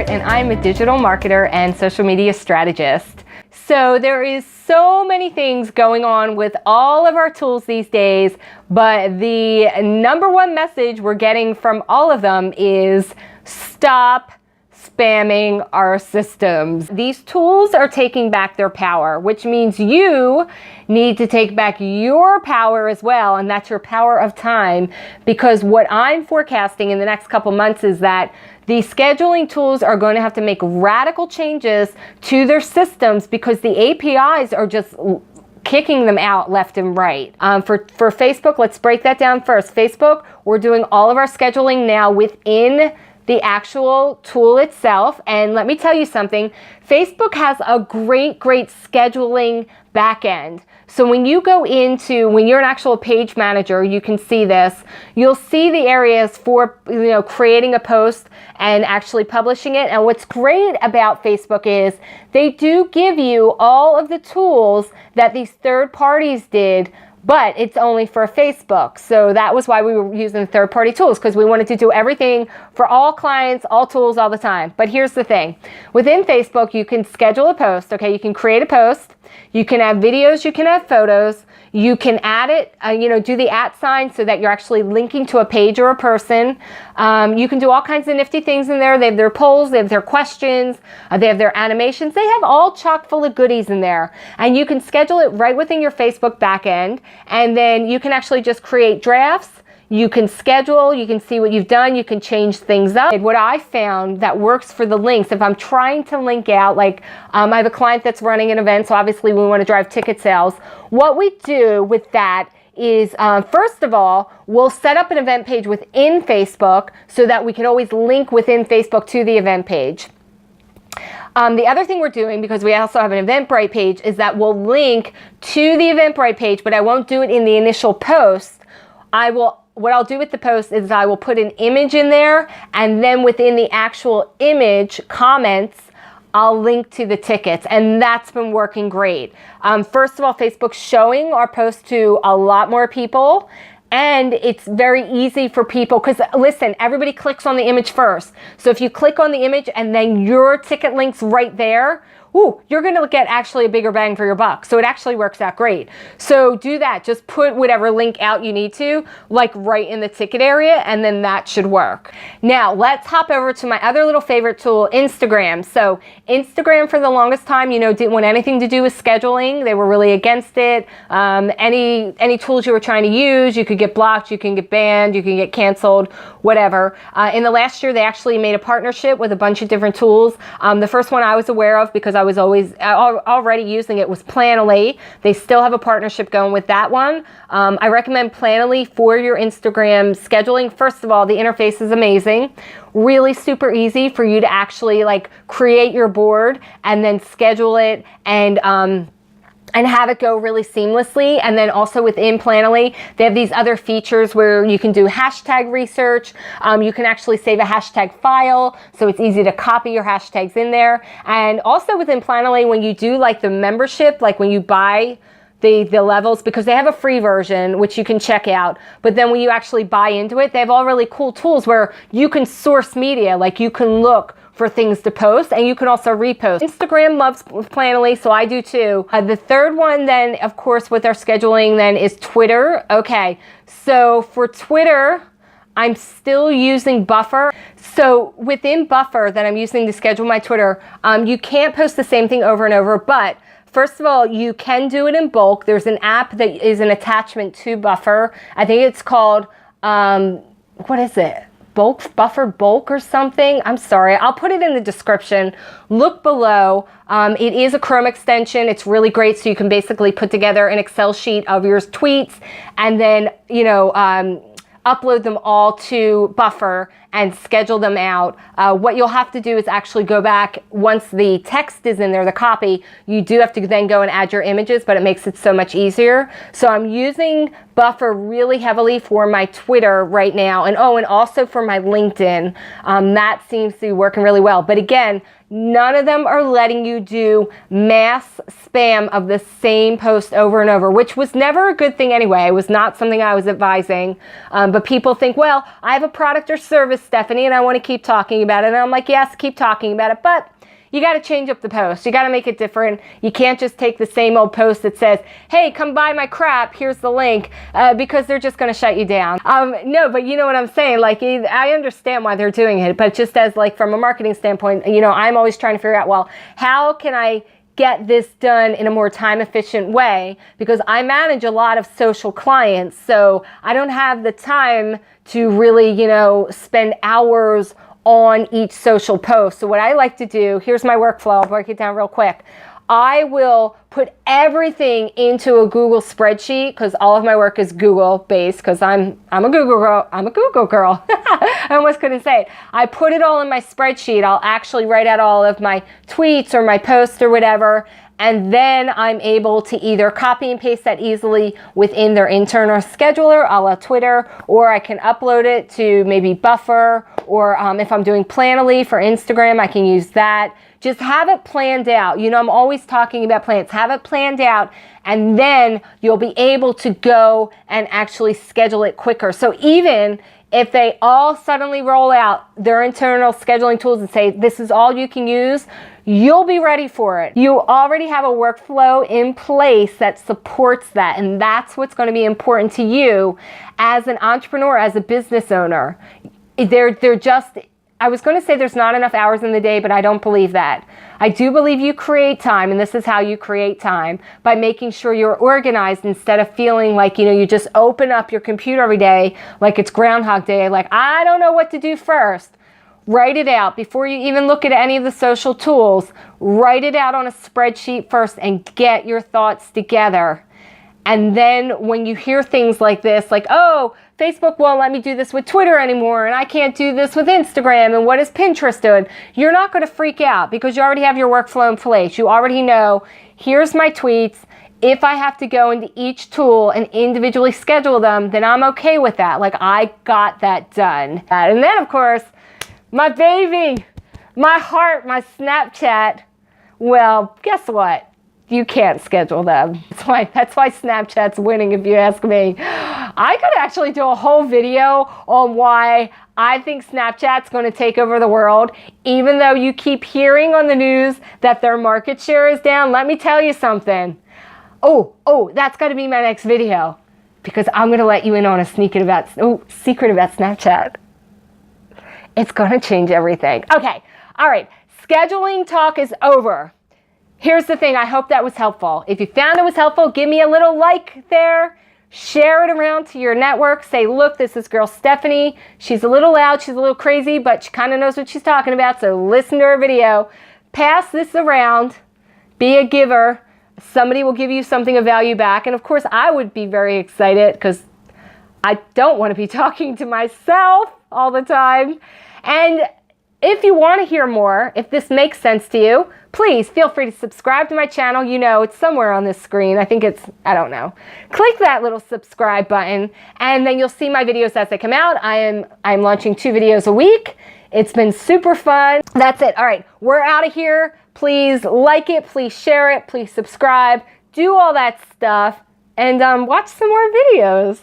Barrett, and I'm a digital marketer and social media strategist. So there is so many things going on with all of our tools these days, but the number one message we're getting from all of them is stop spamming our systems. These tools are taking back their power, which means you need to take back your power as well, and that's your power of time, because what I'm forecasting in the next couple months is that the scheduling tools are going to have to make radical changes to their systems because the APIs are just kicking them out left and right. For Facebook, let's break that down first. Facebook, we're doing all of our scheduling now within the actual tool itself. And let me tell you something, Facebook has a great scheduling backend. So when you go into, when you're an actual page manager, you can see this, you'll see the areas for, creating a post and actually publishing it. And what's great about Facebook is they do give you all of the tools that these third parties did, but it's only for Facebook. So that was why we were using third-party tools, because we wanted to do everything for all clients, all tools, all the time. But here's the thing. Within Facebook, you can schedule a post, okay? You can create a post. You can have videos. You can have photos. You can add it, do the @ sign so that you're actually linking to a page or a person. You can do all kinds of nifty things in there. They have their polls, they have their questions, they have their animations. They have all chock full of goodies in there. And you can schedule it right within your Facebook backend. And then you can actually just create drafts. You can schedule, you can see what you've done, you can change things up. And what I found that works for the links, if I'm trying to link out, like I have a client that's running an event, so obviously we want to drive ticket sales. What we do with that is, first of all, we'll set up an event page within Facebook so that we can always link within Facebook to the event page. The other thing we're doing, because we also have an Eventbrite page, is that we'll link to the Eventbrite page, but I won't do it in the initial post. What I'll do with the post is I will put an image in there, and then within the actual image comments, I'll link to the tickets, and that's been working great. First of all, Facebook's showing our post to a lot more people, and it's very easy for people, because listen, everybody clicks on the image first. So if you click on the image and then your ticket link's right there, you're going to get actually a bigger bang for your buck. So it actually works out great. So do that. Just put whatever link out you need to, like right in the ticket area, and then that should work. Now, let's hop over to my other little favorite tool, Instagram. So Instagram, for the longest time, didn't want anything to do with scheduling. They were really against it. Any tools you were trying to use, you could get blocked, you can get banned, you can get canceled, whatever. In the last year, they actually made a partnership with a bunch of different tools. The first one I was aware of, because I was already using it, was Planoly. They still have a partnership going with that one. I recommend Planoly for your Instagram scheduling. First of all, the interface is amazing. Really super easy for you to actually create your board and then schedule it and have it go really seamlessly. And then also within Planoly, they have these other features where you can do hashtag research. You can actually save a hashtag file, so it's easy to copy your hashtags in there. And also within Planoly, when you do the membership, when you buy the levels, because they have a free version, which you can check out. But then when you actually buy into it, they have all really cool tools where you can source media, you can look for things to post, and you can also repost. Instagram loves Planoly, so I do too. The third one then, of course, with our scheduling then is Twitter. Okay, so for Twitter, I'm still using Buffer. So within Buffer that I'm using to schedule my Twitter, you can't post the same thing over and over, but first of all, you can do it in bulk. There's an app that is an attachment to Buffer. I think it's called, what is it? Buffer bulk or something. I'm sorry. I'll put it in the description. Look below. It is a Chrome extension. It's really great. So you can basically put together an Excel sheet of your tweets and then, upload them all to Buffer and schedule them out. What you'll have to do is actually go back once the text is in there, the copy. You do have to then go and add your images, but it makes it so much easier. So I'm using Buffer really heavily for my Twitter right now, and also for my LinkedIn. That seems to be working really well. But again, none of them are letting you do mass spam of the same post over and over, which was never a good thing anyway. It was not something I was advising. But people think, well, I have a product or service, Stephanie, and I want to keep talking about it. And I'm like, yes, keep talking about it, but you got to change up the post. You got to make it different. You can't just take the same old post that says, hey, come buy my crap, here's the link, because they're just going to shut you down. No, but you know what I'm saying? Like, I understand why they're doing it, but just as like from a marketing standpoint, you know, I'm always trying to figure out, well, how can I get this done in a more time efficient way? Because I manage a lot of social clients, so I don't have the time to really, you know, spend hours on each social post. So what I like to do, here's my workflow, I'll break it down real quick. I will put everything into a Google spreadsheet, because all of my work is Google based, because I'm a Google girl. I'm a Google girl. I almost couldn't say it. I put it all in my spreadsheet. I'll actually write out all of my tweets or my posts or whatever, and then I'm able to either copy and paste that easily within their internal scheduler, a la Twitter, or I can upload it to maybe Buffer, or if I'm doing Planoly for Instagram, I can use that. Just have it planned out. You know, I'm always talking about plans. Have it planned out, and then you'll be able to go and actually schedule it quicker. So even if they all suddenly roll out their internal scheduling tools and say, this is all you can use, you'll be ready for it. You already have a workflow in place that supports that, and that's what's going to be important to you as an entrepreneur, as a business owner. They're just, I was going to say there's not enough hours in the day, but I don't believe that. I do believe you create time, and this is how you create time, by making sure you're organized instead of feeling like, you know, you just open up your computer every day like it's Groundhog Day, like, I don't know what to do first. Write it out before you even look at any of the social tools. Write it out on a spreadsheet first and get your thoughts together. And then when you hear things like this, like, oh, Facebook won't let me do this with Twitter anymore, and I can't do this with Instagram, and what is Pinterest doing? You're not going to freak out, because you already have your workflow in place. You already know, here's my tweets. If I have to go into each tool and individually schedule them, then I'm okay with that. Like, I got that done. And then, of course, my baby, my heart, my Snapchat. Well, guess what? You can't schedule them. That's why Snapchat's winning, if you ask me. I could actually do a whole video on why I think Snapchat's going to take over the world. Even though you keep hearing on the news that their market share is down, let me tell you something. Oh, that's got to be my next video, because I'm going to let you in on a secret about Snapchat. It's going to change everything. Okay, all right. Scheduling talk is over. Here's the thing. I hope that was helpful. If you found it was helpful, give me a little like there. Share it around to your network. Say, look, this is girl Stephanie. She's a little loud. She's a little crazy, but she kind of knows what she's talking about. So listen to her video. Pass this around. Be a giver. Somebody will give you something of value back. And of course, I would be very excited, because I don't want to be talking to myself all the time. And if you want to hear more, if this makes sense to you, please feel free to subscribe to my channel. You know, it's somewhere on this screen. I think it's, I don't know. Click that little subscribe button, and then you'll see my videos as they come out. I'm launching 2 videos a week. It's been super fun. That's it. All right, we're out of here. Please like it. Please share it. Please subscribe. Do all that stuff, and watch some more videos,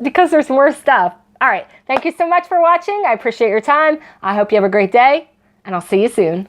because there's more stuff. All right. Thank you so much for watching. I appreciate your time. I hope you have a great day, and I'll see you soon.